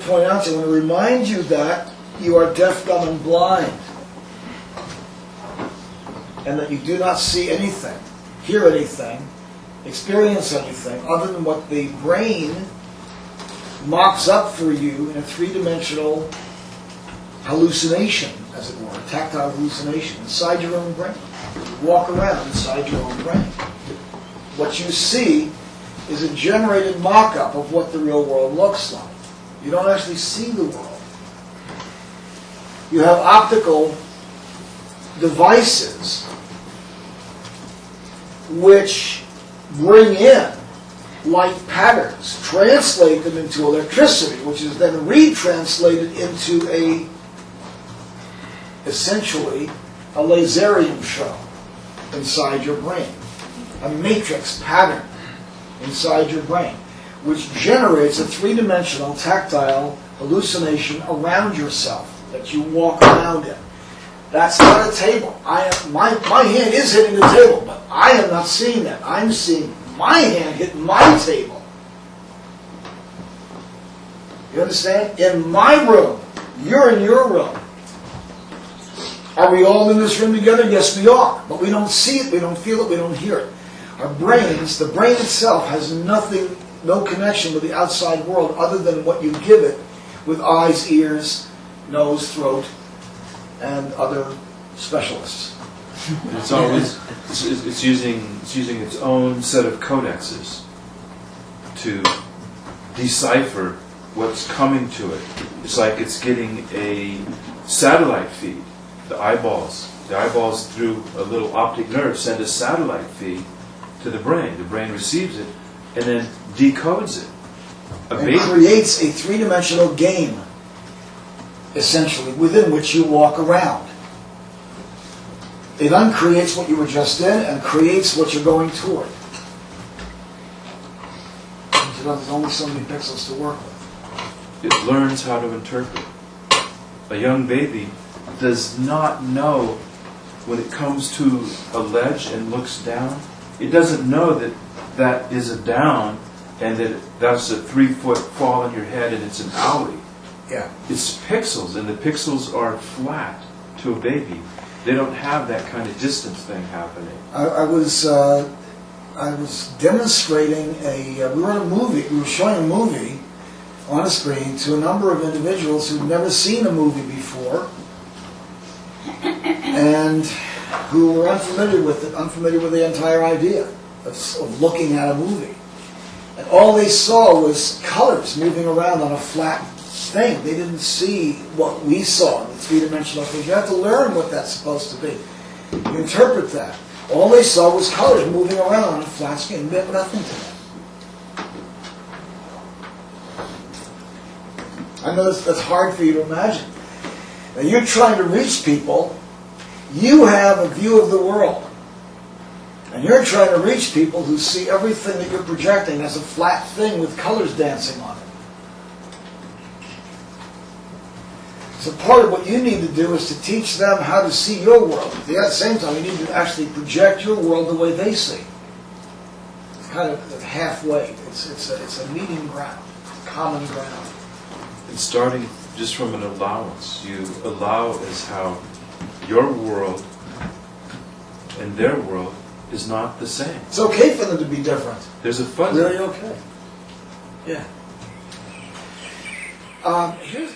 point out to you, I want to remind you that you are deaf, dumb, and blind. And that you do not see anything, hear anything, experience anything other than what the brain mocks up for you in a three-dimensional hallucination, as it were, tactile hallucination inside your own brain. You walk around inside your own brain. What you see is a generated mock-up of what the real world looks like. You don't actually see the world. You have optical devices which bring in light patterns, translate them into electricity, which is then retranslated into essentially a laserium show inside your brain, a matrix pattern inside your brain, which generates a three-dimensional tactile hallucination around yourself that you walk around in. That's not a table. My hand is hitting the table, but I am not seeing that. I'm seeing my hand hit my table. You understand? In my room. You're in your room. Are we all in this room together? Yes, we are. But we don't see it, we don't feel it, we don't hear it. Our brains, the brain itself has nothing, no connection with the outside world other than what you give it with eyes, ears, nose, throat, and other specialists. It's always it's using its own set of codexes to decipher what's coming to it. It's like it's getting a satellite feed. The eyeballs through a little optic nerve send a satellite feed to the brain. The brain receives it and then decodes it. It creates a three-dimensional game, essentially, within which you walk around. It uncreates what you were just in and creates what you're going toward. There's only so many pixels to work with. It learns how to interpret. A young baby does not know when it comes to a ledge and looks down. It doesn't know that that is a down and that that's a 3-foot fall on your head and it's an alley. Yeah. It's pixels, and the pixels are flat to a baby. They don't have that kind of distance thing happening. I was demonstrating we were in a movie. We were showing a movie on a screen to a number of individuals who'd never seen a movie before, and who were unfamiliar with it, unfamiliar with the entire idea of looking at a movie. And all they saw was colors moving around on a flat thing. They didn't see what we saw in the three-dimensional thing. You have to learn what that's supposed to be. You interpret that. All they saw was colors moving around on a flat screen. It meant nothing to them. I know that's hard for you to imagine. Now you're trying to reach people. You have a view of the world. And you're trying to reach people who see everything that you're projecting as a flat thing with colors dancing on it. So part of what you need to do is to teach them how to see your world. At the same time, you need to actually project your world the way they see. It's kind of halfway. It's a meeting ground, common ground. It's starting just from an allowance. You allow as how your world and their world is not the same. It's okay for them to be different. There's a fuzz. Really okay. Yeah. Here's